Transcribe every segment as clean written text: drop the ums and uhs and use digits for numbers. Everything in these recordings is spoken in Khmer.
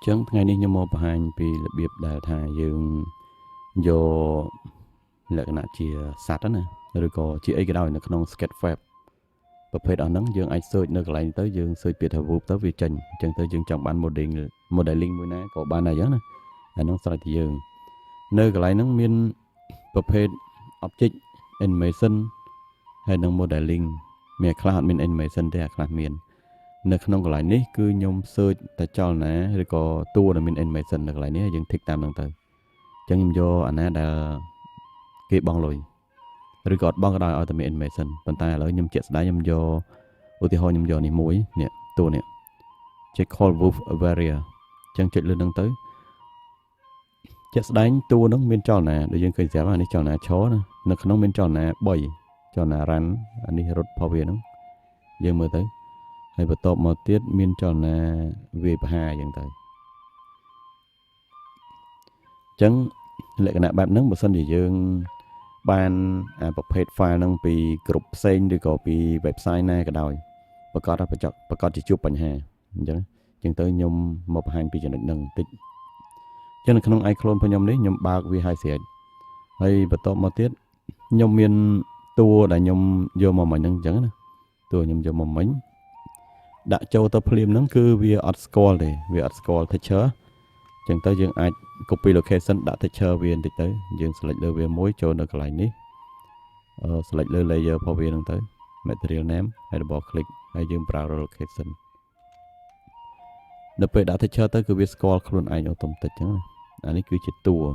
ចឹងថ្ងៃនេះខ្ញុំមកបង្ហាញពីរបៀបដែលថាយើងយកលក្ខណៈជាសត្វណាឬក៏ជាអីក៏ដោយនៅក្នុង Sketchfab ប្រភេទអស់ហ្នឹងយើងអាច search នៅកន្លែងទៅយើង search ពាក្យថា Whoop ទៅវាចេញអញ្ចឹងទៅយើងចង់បាន modeling មួយណាក៏បានដែរអញ្ចឹងណាអាហ្នឹងស្រេចទៅយើងនៅកន្លែងហ្នឹងមានប្រភេទ object animation ហើយនឹង modeling មានខ្លះអត់មាន animation ទេអាខ្លះមាននៅក្នុងកន្លែងនេះគឺខ្ញុំ search តែចលនាឬក៏តួដែលមាន animation នៅកន្លែងនេះយើង tick តាមហ្នឹងទៅអញ្ចឹងខ្ញុំយកអាណាដែលគេបង់លុយឬក៏អត់បង់ក៏ដោយឲ្យតែមាន animation ប៉ុន្តែឥឡូវខ្ញុំជាក់ស្ដែងខ្ញុំយកឧទាហរណ៍ខ្ញុំយកនេះមួយនេះតួនេះជា call wolf warrior អញ្ចឹងចុចលើហ្នឹងទៅជាក់ស្ដែងតួហ្នឹងមានចលនាដូចយើងឃើញស្រាប់អានេះចលនាឈរណានៅក្នុងមានចលនា3ចលនា run អានេះរត់ផុសវាហ្នឹងយើងមើលទៅហើយបន្ទាប់មកទៀតមានចលនាវាយប្រហារអញ្ចឹងទៅអញ្ចឹងលក្ខណៈបែបហ្នឹងបើសិនជាយើងបានប្រភេទ file ហ្នឹងពីក្រុមផ្សេងឬក៏ពី website ណាក៏ដោយប្រកាសជាជួបបញ្ហាអញ្ចឹងទៅខ្ញុំមកបង្ហាញពីចំណុចហ្នឹងបន្តិចអញ្ចឹងនៅក្នុង iClone របស់ខ្ញុំនេះខ្ញុំបើកវាឲ្យស្រេចហើយបន្ទាប់មកទៀតខ្ញុំមានតួដែលខ្ញុំយកមកមិញហ្នឹងអញ្ចឹងណាតួខ្ញុំយកមកមិញដាក់ចូលទៅភ្លាមហ្នឹងគឺវាអត់ស្គាល់ទេវាអត់ស្គាល់ texture អញ្ចឹងទៅយើងអាច copy location ដាក់ texture វាបន្តិចទៅយើង select លើវាមួយចូលនៅកន្លែងនេះselect លើ layer របស់វាហ្នឹងទៅ material name ហើយ double click ហើយយើងប្រើ location ដល់ពេលដាក់ texture ទៅគឺវាស្គាល់ខ្លួនឯង automatic អញ្ចឹងអានេះគឺជាតួអ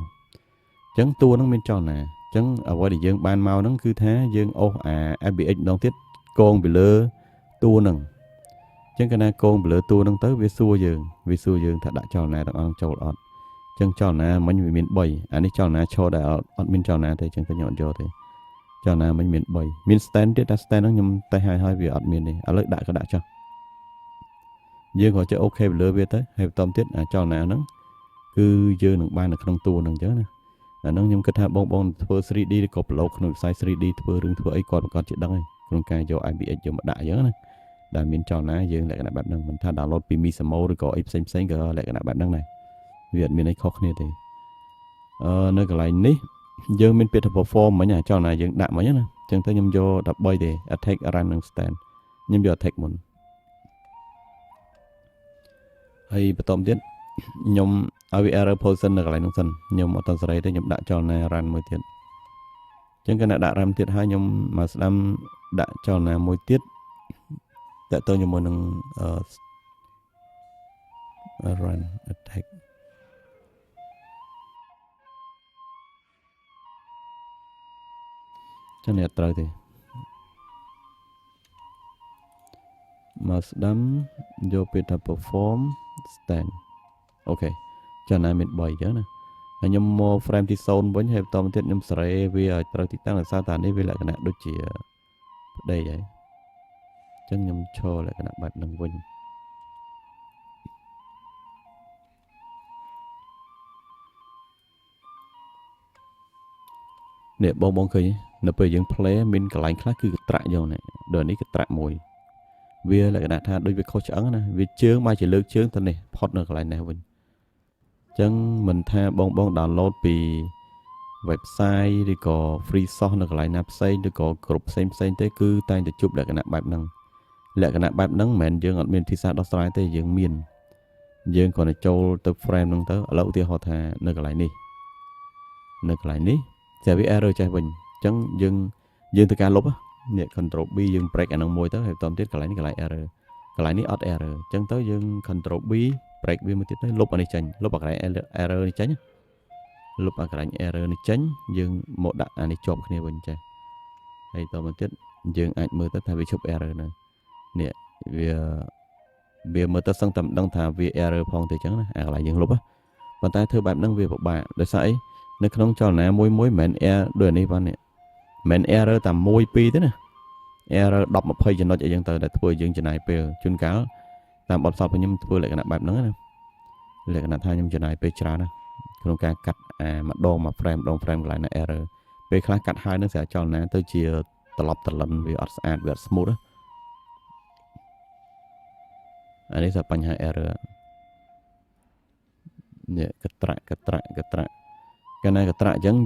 ញ្ចឹងតួហ្នឹងមានចលនាអញ្ចឹងអ្វីដែលយើងបានមកហ្នឹងគឺថាយើងអូសអា FBX ម្ដងទៀតកងពីលើតួហ្នឹងអញ្ចឹងកាលណាកងពីលើតួហ្នឹងទៅវាសួរយើងថាដាក់ចលនាទាំងអស់ចូលអត់អញ្ចឹងចលនាមិញវាមាន3អានេះចលនាឈរដែលអត់មានចលនាទេអញ្ចឹងទៅខ្ញុំអត់យកទេចលនាមិញមាន3មាន stand ទៀតតែ stand ហ្នឹងខ្ញុំតេស្តឲ្យវាអត់មានទេឥឡូវដាក់ក៏ដាក់ចុះយើងក៏ចុច OK ពីលើវាទៅហើយបន្តទៀតអាចលនាហ្នឹងគឺយើងនឹងបាននៅក្នុងតួហ្នឹងអញ្ចឹងណាអាហ្នឹងខ្ញុំគិតថាបងធ្វើ 3D ឬក៏ប្លូកក្នុងវិស័យ 3D ធ្វើរឿងធ្វើអីគាត់ប្រកាសជាដឹងហើយក្នុងការយក IBX យកមកដាក់អញ្ចឹងណាដែលមានចលនាយើងលក្ខណៈបែបហ្នឹងមិនថា download ពី Misamo ឬក៏អីផ្សេងក៏លក្ខណៈបែបហ្នឹងដែរវាអត់មានអីខុសគ្នាទេនៅកន្លែងនេះយើងមានពាក្យថា perform មិញចលនាយើងដាក់មិញណាអញ្ចឹងទៅខ្ញុំយក13ទេ attack run និង stand ខ្ញុំយក attack មុនហើយបន្តទៀតខ្ញុំឲ្យវា error position នៅកន្លែងនោះសិនខ្ញុំអត់តសេរីទេខ្ញុំដាក់ចលនា run មួយទៀតអញ្ចឹងគណៈដាក់ run ទៀតហើយខ្ញុំមកស្ដាំដាក់ចលនាមួយទៀតតើតើជាមួយនឹងrun attack ចឹងនេះអត់ត្រូវទេមកស្ដាំយកពាក្យថា perform stand អូខេចលនាមាន3អញ្ចឹងណាហើយខ្ញុំមក frame ទី0វិញហើយបន្តទៀតខ្ញុំសេរីវាឲ្យត្រូវទីតាំងដោយសារតែនេះវាលក្ខណៈដូចជាផ្ដេកហើយអញ្ចឹងខ្ញុំឈរលក្ខណៈបែបហ្នឹងវិញនេះបងឃើញនៅពេលយើង play មានកន្លែងខ្លះគឺកត្រាក់យកនេះដូចនេះកត្រាក់មួយវាលក្ខណៈថាដូចវាខុសឆ្អឹងណាវាជើងមកជាលើកជើងទៅនេះផុតនៅកន្លែងនេះវិញអញ្ចឹងមិនថាបង download ពី website ឬក៏ free source នៅកន្លែងណាផ្សេងឬក៏គ្រប់ផ្សេងទេគឺតែងតែជួបលក្ខណៈបែបហ្នឹងមិនមែនយើងអត់មានវិធីសាស្ត្រដោះស្រាយទេយើងមានយើងគ្រាន់តែចូលទៅ frame ហ្នឹងទៅឥឡូវឧទាហរណ៍ថានៅកន្លែងនេះតែវា error ចេះវិញអញ្ចឹងយើងធ្វើការលុបនេះ control B យើង break អាហ្នឹងមួយទៅហើយបន្តទៀតកន្លែងនេះកន្លែង error កន្លែងនេះអត់ error អញ្ចឹងទៅយើង control B break វាមួយទៀតទៅលុបអានេះចេញលុបអាកន្លែង error នេះចេញលុបអាកន្លែង error នេះចេញយើងមកដាក់អានេះជាប់គ្នាវិញចេះហើយតមកទៀតយើងអាចមើលទៅថាវាឈប់ error នៅនេះវាមើលទៅសឹងតែមិនដឹងថាវា error ផងទេអញ្ចឹងណាអាកន្លែងយើងលុបប៉ុន្តែធ្វើបែបហ្នឹងវាពិបាកដោយសារអីនៅក្នុងចលនាមួយមិនមែន error ដូចនេះបងនេះមិន error តែ1 2ទេណា error 10 20ចំណុចអីចឹងទៅដែលធ្វើឲ្យយើងចំណាយពេលជួនកាលតាមបទសពខ្ញុំធ្វើលក្ខណៈបែបហ្នឹងណាលក្ខណៈថាខ្ញុំចំណាយពេលច្រើនណាក្នុងការកាត់ម្ដងមួយ frame កន្លែងណា error ពេលខ្លះកាត់ហើយនឹងស្រាចលនាទៅជាត្រឡប់ត្រឡិនវាអត់ស្អាតវាអត់ smooth អានេះតែបញ្ហា error នេះកត្រាក់កាលណាកត្រាក់អញ្ចឹង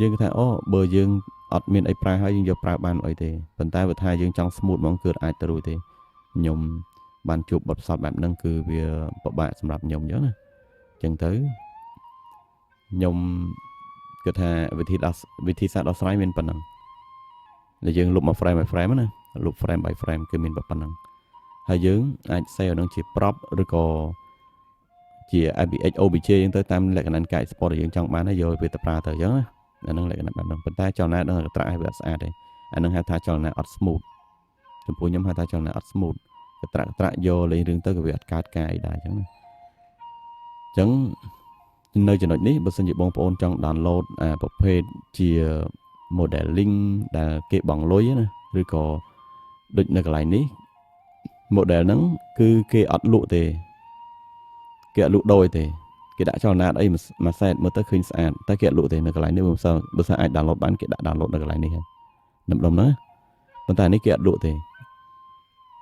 យើងថាអូបើយើងអត់មានអីប្រើហើយយើងយកប្រើបានអីទេប៉ុន្តែបើថាយើងចង់ smooth ហ្មងគឺអាចទៅរួចទេខ្ញុំបានជួបបទពិសោធន៍បែបហ្នឹងគឺវាពិបាកសម្រាប់ខ្ញុំអញ្ចឹងណាអញ្ចឹងទៅខ្ញុំគិតថាវិធីសាស្ត្រដោះស្រាយមានប៉ុណ្ណឹងដែលយើងលុបមក frame by frame ណាលុប frame by frame គឺមានប៉ុណ្ណឹងហើយយើងអាច save នឹងជា prop ឬក៏ជា APX OBJ អញ្ចឹងទៅតាមលក្ខណៈការ export ដែលយើងចង់បានហើយយកវាទៅប្រើទៅអញ្ចឹងណាអានឹងលក្ខណៈបែបហ្នឹងប៉ុន្តែចលនានឹងកត្រាក់ឲ្យវាអត់ស្អាតទេអានឹងហៅថាចលនាអត់ smooth ចំពោះខ្ញុំហៅថាចលនាអត់ smooth កត្រាក់យកលេងរឿងទៅក៏វាអត់កើតការអីដែរអញ្ចឹងណាអញ្ចឹងនៅចំណុចនេះបើសិនជាបងប្អូនចង់ download ប្រភេទជា modeling ដែលគេបង់លុយណាឬក៏ដូចនៅកន្លែងនេះ model ហ្នឹងគឺគេអត់លក់ទេគេអត់លក់ដូចទេគេដាក់ចលនាអីមួយសែតមើលទៅឃើញស្អាតតែគេអត់លក់ទេនៅកន្លែងនេះបើសិនអាច download បានគេដាក់ download នៅកន្លែងនេះហើយដំណំហ្នឹងប៉ុន្តែនេះគេអត់លក់ទេ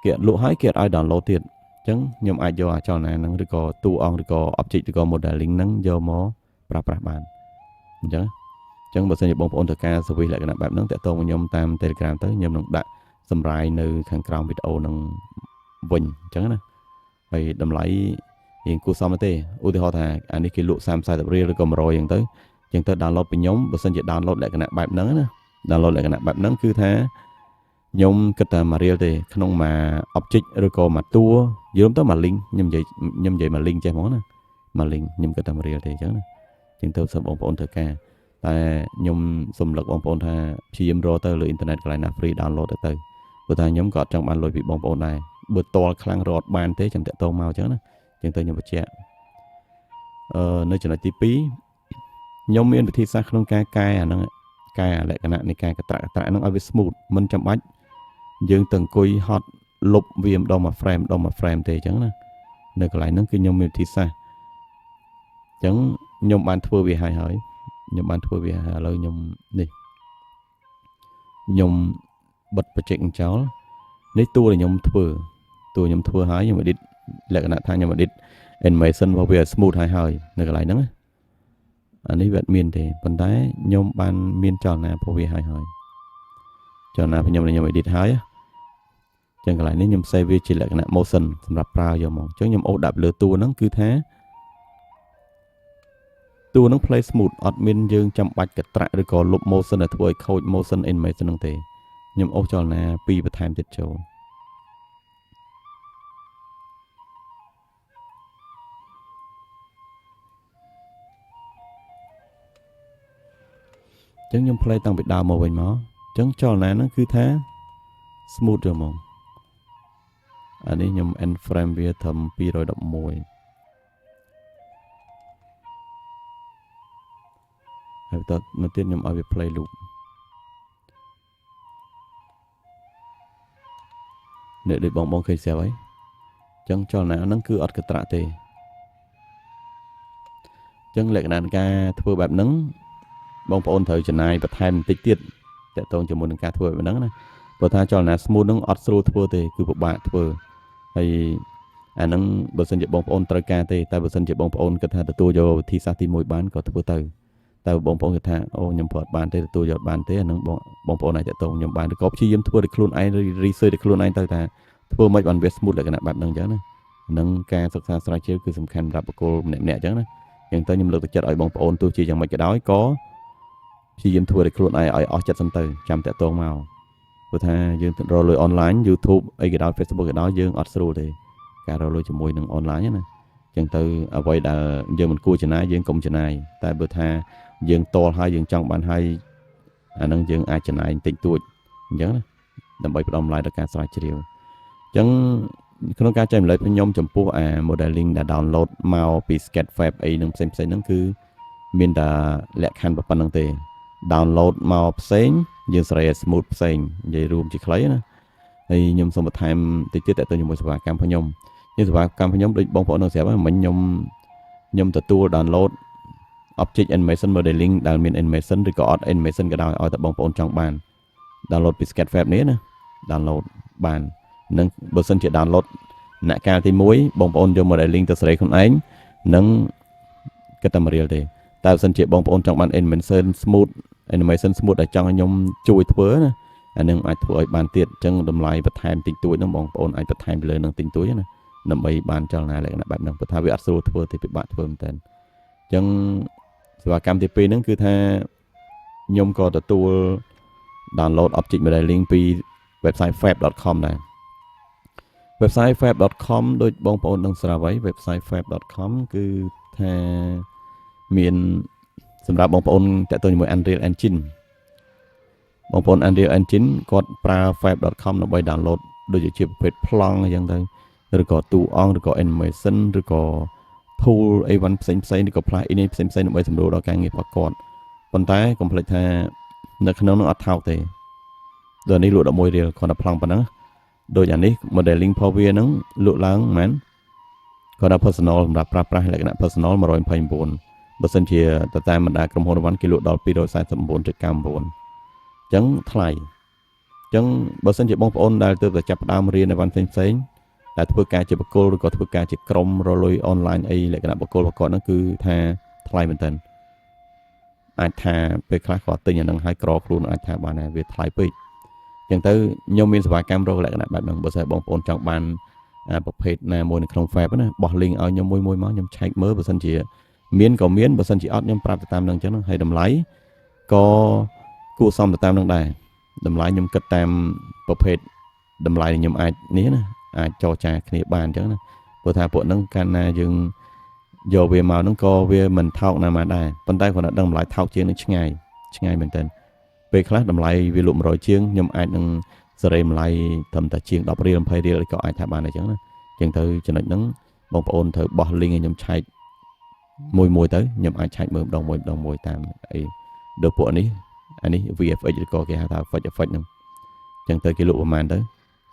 គេអត់លក់ហើយគេអត់ឲ្យ download ទៀតអញ្ចឹងខ្ញុំអាចយកអាចលនាហ្នឹងឬក៏តួអង្គឬក៏ object ឬក៏ modeling ហ្នឹងយកមកប្រើប្រាស់បានអញ្ចឹងបើសិនជាបងប្អូនត្រូវការ service លក្ខណៈបែបហ្នឹងតាក់ទងមកខ្ញុំតាម Telegram ទៅខ្ញុំនឹងដាក់សម្រាយនៅខាងក្រោមវីដេអូហ្នឹងវិញអញ្ចឹងណាហើយតម្លៃរៀងគួរសមទេឧទាហរណ៍ថាអានេះគេលក់30-40រៀលឬក៏100អញ្ចឹងទៅ download ពីខ្ញុំបើសិនជា download លក្ខណៈបែបហ្នឹងណា download លក្ខណៈបែបហ្នឹងគឺថាខ្ញុំគិតថា1រៀលទេក្នុងមួយ object ឬក៏មួយតួយល់ទៅមួយ link ខ្ញុំនិយាយមួយ link ចេះហ្មងណាមួយ link ខ្ញុំគិតថា1រៀលទេអញ្ចឹងណាអញ្ចឹងទៅសូមបងប្អូនត្រូវការតែខ្ញុំសូមលើកបងប្អូនថាព្យាយាមរកទៅលើអ៊ីនធឺណិតកន្លែងណា free download ទៅព្រោះថាខ្ញុំក៏អត់ចង់បានលុយពីបងប្អូនដែរបើតល់ខ្លាំងរត់បានទេចាំតាក់ទងមកអញ្ចឹងណាអញ្ចឹងទៅខ្ញុំបញ្ជាក់នៅចំណុចទី2ខ្ញុំមានវិធីសាស្ត្រក្នុងការកែអាហ្នឹងកែលក្ខណៈនៃការកត្រាក់ហ្នឹងឲ្យវា smooth មិនចាំបាច់យើងទៅអង្គុយហត់លុបវាម្ដងមួយ frame ទេអញ្ចឹងណានៅកន្លែងហ្នឹងគឺខ្ញុំមានវិធីសាស្ត្រអញ្ចឹងខ្ញុំបានធ្វើវាហើយខ្ញុំបានធ្វើវាហើយឥឡូវខ្ញុំបិទ project ចោលនេះតួដែលខ្ញុំធ្វើហើយខ្ញុំ edit លក្ខណៈថាខ្ញុំ edit animation របស់វា smooth ហើយនៅកន្លែងហ្នឹងអានេះវាអត់មានទេប៉ុន្តែខ្ញុំបានមានចលនារបស់វាហើយចលនារបស់ខ្ញុំ edit ហើយចឹងកន្លែងនេះខ្ញុំ save វាជាលក្ខណៈ motion សម្រាប់ប្រើយកមកចឹងខ្ញុំអូសដាក់លើតួហ្នឹងគឺថាតួហ្នឹង play smooth អត់មានយើងចាំបាច់កត្រាក់ឬក៏លុប motion ឲ្យធ្វើឲ្យខូច motion animation ហ្នឹងទេខ្ញុំអូសចលនា2បន្ថែមទៀតចូលចឹងខ្ញុំ play តាំងពីដើមមកវិញមកចឹងចលនាហ្នឹងគឺថា smooth យកមកអានេះខ្ញុំ end frame វាត្រឹម211ហើយបន្តមកទៀតខ្ញុំឲ្យវា play loop នេះដូចបងឃើញស្រាប់ហើយចឹងចលនាហ្នឹងគឺអត់កត្រាក់ទេចឹងលក្ខណៈការធ្វើបែបហ្នឹងបងប្អូនត្រូវចំណាយបន្ថែមបន្តិចទៀតតាក់ទងជាមួយនឹងការធ្វើបែបហ្នឹងណាព្រោះថាចលនា smooth ហ្នឹងអត់ស្រួលធ្វើទេគឺពិបាកធ្វើហើយអាហ្នឹងបើសិនជាបងប្អូនត្រូវការទេតែបើសិនជាបងប្អូនគិតថាទទួលយកវិធីសាស្ត្រទី1បានក៏ធ្វើទៅតែបងប្អូនគិតថាអូខ្ញុំព្រោះអត់បានទេទទួលយកបានទេអាហ្នឹងបងប្អូនអាចតាក់ទងខ្ញុំបានឬក៏ព្យាយាមធ្វើដោយខ្លួនឯង research ដោយខ្លួនឯងទៅថាធ្វើមិនបានវា smooth លក្ខណៈបែបហ្នឹងអញ្ចឹងណាហ្នឹងការសិក្សាស្រាវជ្រាវគឺសំខាន់សម្រាប់បុគ្គលម្នាក់ៗអញ្ចឹងណាអញ្ចឹងទៅខ្ញុំលើកទឹកចិត្តឲ្យបងប្អូនទោះជាយ៉ាងម៉េចក៏ដោយក៏ព្យាយាមធ្វើដោយខ្លួនឯងឲ្យអស់ចិត្តសិនទៅចាំតាក់ទងមកព្រោះថាយើងរកលុយ online YouTube អីក៏ដោយ Facebook ក៏ដោយយើងអត់ស្រួលទេការរកលុយជាមួយនឹង online ណាអញ្ចឹងទៅអ្វីដែលយើងមិនគួរចំណាយយើងកុំចំណាយតែបើថាយើងតល់ហើយយើងចង់បានហើយអាហ្នឹងយើងអាចចំណាយបន្តិចតួចអញ្ចឹងណាដើម្បីផ្ដំឡាយដល់ការស្រាវជ្រាវអញ្ចឹងក្នុងការចែករំលែកខ្ញុំចំពោះmodeling ដែល download មកពី Sketchfab អីនឹងផ្សេងហ្នឹងគឺមានតែលក្ខខណ្ឌប៉ុណ្្នឹងទេ download មកផ្សេងយើងសេរីឲ្យ smooth ផ្សេងនិយាយរួមជាខ្លីណាហើយខ្ញុំសូមបន្ថែមតិចទៀតទៅជាមួយសេវាកម្មរបស់ខ្ញុំសេវាកម្មរបស់ខ្ញុំដូចបងប្អូននឹងស្រាប់ហើយមិញខ្ញុំទទួល download object animation modeling ដែលមាន animation ឬក៏អត់ animation ក៏ដោយឲ្យតែបងប្អូនចង់បាន download ពី Sketchfab នេះណា download បាននឹងបើសិនជា download អ្នកការទី1បងប្អូនយក modeling ទៅសេរីខ្លួនឯងនឹង គិតតែមួយរៀលទេតែបើសិនជាបងប្អូនចង់បាន animation smooth ដែលចង់ឲ្យខ្ញុំជួយធ្វើណាអានឹងអាចធ្វើឲ្យបានទៀតអញ្ចឹងតម្លៃបន្ថែមតិចតួចហ្នឹងបងប្អូនអាចបន្ថែមពីលើនឹងតិចតួចណាដើម្បីបានចលនាលក្ខណៈបែបហ្នឹងព្រោះថាវាអត់ស្រួលធ្វើទេពិបាកធ្វើមែនតើអញ្ចឹងសេវាកម្មទី2ហ្នឹងគឺថាខ្ញុំក៏ទទួល download object modeling ពី website fab.com ដែរ website fab.com ដូចបងប្អូនដឹងស្រាប់ហើយ website fab.com គឺថាមានសម្រាប់បងប្អូនតាក់ទងជាមួយ Unreal Engine បងប្អូន Unreal Engine គាត់ប្រើ fab.com ដើម្បី download ដូចជាប្រភេទប្លង់អញ្ចឹងទៅឬក៏តួអង្គឬក៏ animation ឬក៏ tool A1 ផ្សេងឬក៏ plugin ផ្សេងដើម្បីសម្រួលដល់ការងាររបស់គាត់ប៉ុន្តែកុំភ្លេចថានៅក្នុងនោះអត់ថោកទេដូចនេះលក់11រៀលគ្រាន់តែប្លង់ប៉ុណ្ណឹងដូចអានេះ modeling របស់វាហ្នឹងលក់ឡើងមែនគាត់ថា personal សម្រាប់ប្រើប្រាស់លក្ខណៈ personal 129បើសិនជាតាមបណ្ដាក្រុមហ៊ុនរង្វាន់គេលក់ដល់ 249.99 អញ្ចឹងថ្លៃអញ្ចឹងបើសិនជាបងប្អូនដែលទើបតែចាប់ផ្ដើមរៀនអីវ៉ាន់ផ្សេងដែលធ្វើការជាបុគ្គលឬក៏ធ្វើការជាក្រុមរលុយអនឡាញអីលក្ខណៈបុគ្គលរបស់គាត់ហ្នឹងគឺថាថ្លៃមែនតើអាចថាពេលខ្លះគាត់ទិញអាហ្នឹងឲ្យក្រខ្លួនអាចថាបានដែរវាថ្លៃពេកអញ្ចឹងទៅខ្ញុំមានសេវាកម្មរកលក្ខណៈបែបហ្នឹងបើសិនបងប្អូនចង់បានប្រភេទណាមួយនៅក្នុង Fab ណាបោះ link ឲ្យខ្ញុំមួយមកខ្ញុំឆែកមើលបើសិនជាមានក៏មានបើសិនជាអត់ខ្ញុំប្រាប់ទៅតាមហ្នឹងអញ្ចឹងហើយតម្លៃក៏គួរសមទៅតាមហ្នឹងដែរតម្លៃខ្ញុំគិតតាមប្រភេទតម្លៃខ្ញុំអាចនេះណាអាចចរចាគ្នាបានអញ្ចឹងណាព្រោះថាពួកហ្នឹងកាលណាយើងយកវាមកហ្នឹងក៏វាមិនថោកណាស់មកដែរប៉ុន្តែគាត់ដឹងតម្លៃថោកជាងនឹងឆ្ងាយមែនតើពេលខ្លះតម្លៃវាលក់100ជាងខ្ញុំអាចនឹងសេរីតម្លៃត្រឹមតែជាង10រៀល20រៀលក៏អាចថាបានអញ្ចឹងណាអញ្ចឹងទៅចំណុចហ្នឹងបងប្អូនត្រូវបោះ link ឲ្យខ្ញុំឆែកមួយទៅខ្ញុំអាចឆែកមើលម្ដងមួយតាមអីដូចពួកនេះអានេះ VFX ឬក៏គេហៅថា effect ហ្នឹងអញ្ចឹងទៅគេលក់ប្រហែលទៅ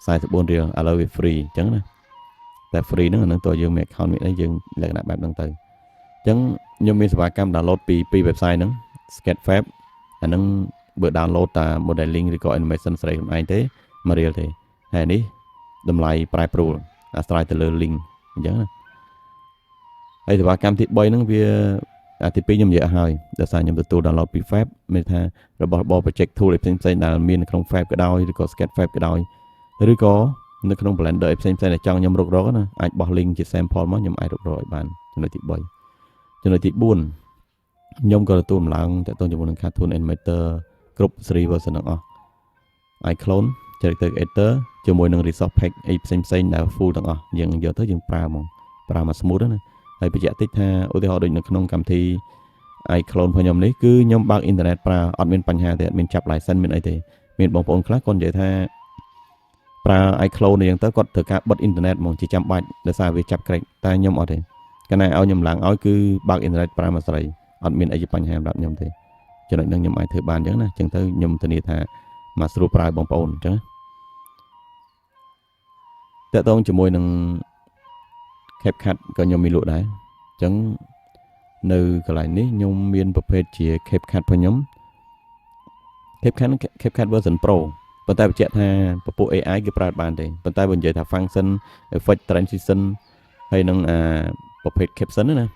44រៀលឥឡូវវា free អញ្ចឹងណាតែ free ហ្នឹងអានឹងតើយើងមាន account មានអីយើងលក្ខណៈបែបហ្នឹងទៅអញ្ចឹងខ្ញុំមានសេវាកម្ម download ពី website ហ្នឹង Sketchfab អាហ្នឹងបើ download តា modeling ឬក៏ animation ស្រីខ្លួនឯងទេ1រៀលទេហើយនេះតម្លៃប្រែប្រួលអាស្រ័យទៅលើ link អញ្ចឹងណាហើយសេវាកម្មទី3ហ្នឹងវាទី2ខ្ញុំនិយាយអស់ហើយដោយសារខ្ញុំទទួល download ពី Fab មានថារបស់របរ project tool ផ្សេងដែលមាននៅក្នុង Fab ក៏ដោយឬក៏ Sketchfab ក៏ដោយឬក៏នៅក្នុង Blender ផ្សេងដែលចង់ខ្ញុំរុករកណាអាចបោះ link ជា sample មកខ្ញុំអាចរុករកឲ្យបានចំណុចទី3ចំណុចទី4ខ្ញុំក៏ទទួលម្លងតទៅជាមួយនឹង Cartoon Animator គ្រប់ series version ទាំងអស់ iClone Character Editor ជាមួយនឹង Resource Pack អីផ្សេងដែល full ទាំងអស់យើងយកទៅយើងប្រើមក smooth ណាហើយបញ្ជាក់តិចថាឧទាហរណ៍ដូចនៅក្នុងកម្មវិធី iClone របស់ខ្ញុំនេះគឺខ្ញុំបើកអ៊ីនធឺណិតប្រើអត់មានបញ្ហាទេអត់មានចាប់ license មានអីទេមានបងប្អូនខ្លះគាត់និយាយថាប្រើ iClone នេះទៅគាត់ត្រូវការបិទអ៊ីនធឺណិតហ្មងជាចាំបាច់ដោយសារវាចាប់ crack តែខ្ញុំអត់ទេកាលណាឲ្យខ្ញុំឡើងឲ្យគឺបើកអ៊ីនធឺណិតប្រើមួយស្រីអត់មានអីជាបញ្ហាសម្រាប់ខ្ញុំទេចំណុចហ្នឹងខ្ញុំអាចធ្វើបានអញ្ចឹងណាអញ្ចឹងទៅខ្ញុំធានាថាមកស្រួលប្រើបងប្អូនអញ្ចឹងតើតងជាមួយនឹង CapCut ក៏ខ្ញុំមានលក់ដែរអញ្ចឹងនៅកន្លែងនេះខ្ញុំមានប្រភេទជា CapCut របស់ខ្ញុំ CapCut version Pro ប៉ុន្តែបញ្ជាក់ថាពពួក AI គេប្រើបានទេប៉ុន្តែបើនិយាយថា function effect transition ហើយនឹងប្រភេទ caption ណា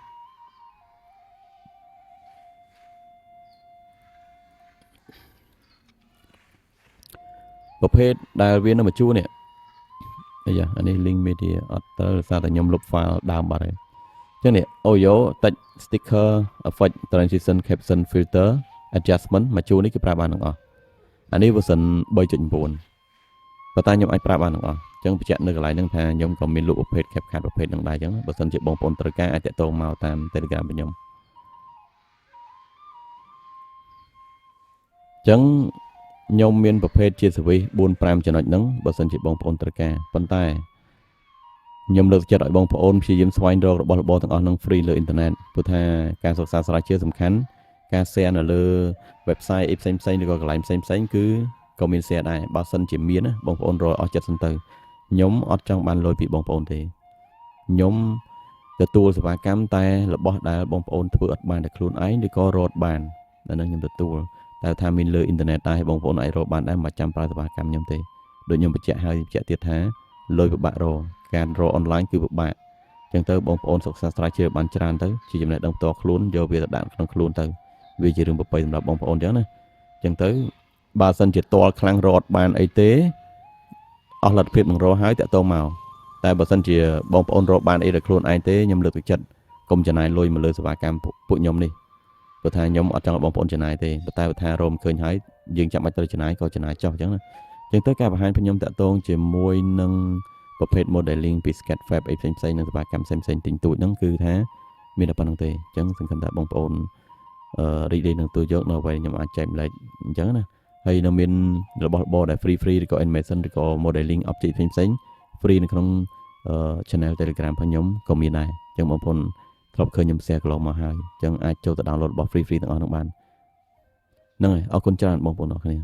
ប្រភេទដែលវានៅមួយជួរនេះអាយ៉ាអានេះ link media អត់ត្រូវសារតែខ្ញុំលុប file ដើមបាត់ហើយអញ្ចឹងនេះ Oyo text sticker effect transition caption filter adjustment មួយជួរនេះគេប្រើបានទាំងអស់អានេះ version 3.9 ប៉ុន្តែខ្ញុំអាចប្រើបានទាំងអស់អញ្ចឹងបញ្ជាក់នៅកន្លែងហ្នឹងថាខ្ញុំក៏មានលក់ប្រភេទ CapCut ប្រភេទហ្នឹងដែរអញ្ចឹងបើសិនជាបងប្អូនត្រូវការអាចតាក់ទងមកតាម Telegram របស់ខ្ញុំអញ្ចឹងខ្ញុំមានប្រភេទជា service 4-5 ចំណុចហ្នឹងបើសិនជាបងប្អូនត្រូវការប៉ុន្តែខ្ញុំលើកចិត្តឲ្យបងប្អូនព្យាយាមស្វែងរករបស់របរទាំងអស់ហ្នឹង free លើអ៊ីនធឺណិតព្រោះថាការសិក្សាស្រាវជ្រាវសំខាន់ការ share នៅលើ website អីផ្សេងឬក៏កន្លែងផ្សេងគឺក៏មាន share ដែរបើសិនជាមានណាបងប្អូនរកអស់ចិត្តសិនទៅខ្ញុំអត់ចង់បានលុយពីបងប្អូនទេខ្ញុំទទួលសេវាកម្មតែរបស់ដែលបងប្អូនធ្វើអត់បានតែខ្លួនឯងឬក៏រត់បានដល់នឹងខ្ញុំទទួលតែថាមានលើអ៊ីនធឺណិតដែរបងប្អូនអាចរកបានដែរមិនចាំប្រើសេវាកម្មខ្ញុំទេដូចខ្ញុំបញ្ជាក់ហើយបញ្ជាក់ទៀតថាលុយពិបាករកការរកអនឡាញគឺពិបាក ចឹងទៅបងប្អូនសិក្សាស្រាវជ្រាវបានច្រើនទៅជាចំណេះដឹងផ្ទាល់ខ្លួនយកវាទៅដាក់ក្នុងខ្លួនទៅវាជារឿងប្រពៃសម្រាប់បងប្អូនចឹងណាចឹងទៅបើសិនជាតល់ខ្លាំងរត់បានអីទេអស់លទ្ធភាពនឹងរកហើយតាក់ទងមកតែបើសិនជាបងប្អូនរកបានអីដោយខ្លួនឯងទេខ្ញុំលើកទឹកចិត្តកុំចំណាយលុយមកលើសេវាកម្មពួកខ្ញុំនេះព្រោះថាខ្ញុំអត់ចង់ឲ្យបងប្អូនចំណាយទេប៉ុន្តែបើថារមឃើញហើយយើងចាំបាច់ត្រូវចំណាយក៏ចំណាយចោះអញ្ចឹងណាអញ្ចឹងទៅការបង្ហាញខ្ញុំតាក់ទងជាមួយនឹងប្រភេទ modeling ពី Sketchfab អីផ្សេងៗនិងសេវាកម្មផ្សេងៗទិញទូចហ្នឹងគឺថាមានតែប៉ុណ្្នឹងទេអញ្ចឹងសង្ឃឹមថាបងប្អូនរីករាយនឹងទូយកនៅអ្វីខ្ញុំអាចចែកម្លែកអញ្ចឹងណាហើយនៅមានរបស់របរដែល free ឬក៏ animation ឬក៏ modeling object ផ្សេងៗ free នៅក្នុងchannel Telegram របស់ខ្ញុំក៏មានដែរអញ្ចឹងបងប្អូនធ្លាប់ឃើញខ្ញុំ share កន្លងមកហើយអញ្ចឹងអាចចូលទៅ download របស់ free ទាំងអស់ហ្នឹងបានហ្នឹងហើយអរគុណច្រើនបងប្អូនអរគ្នា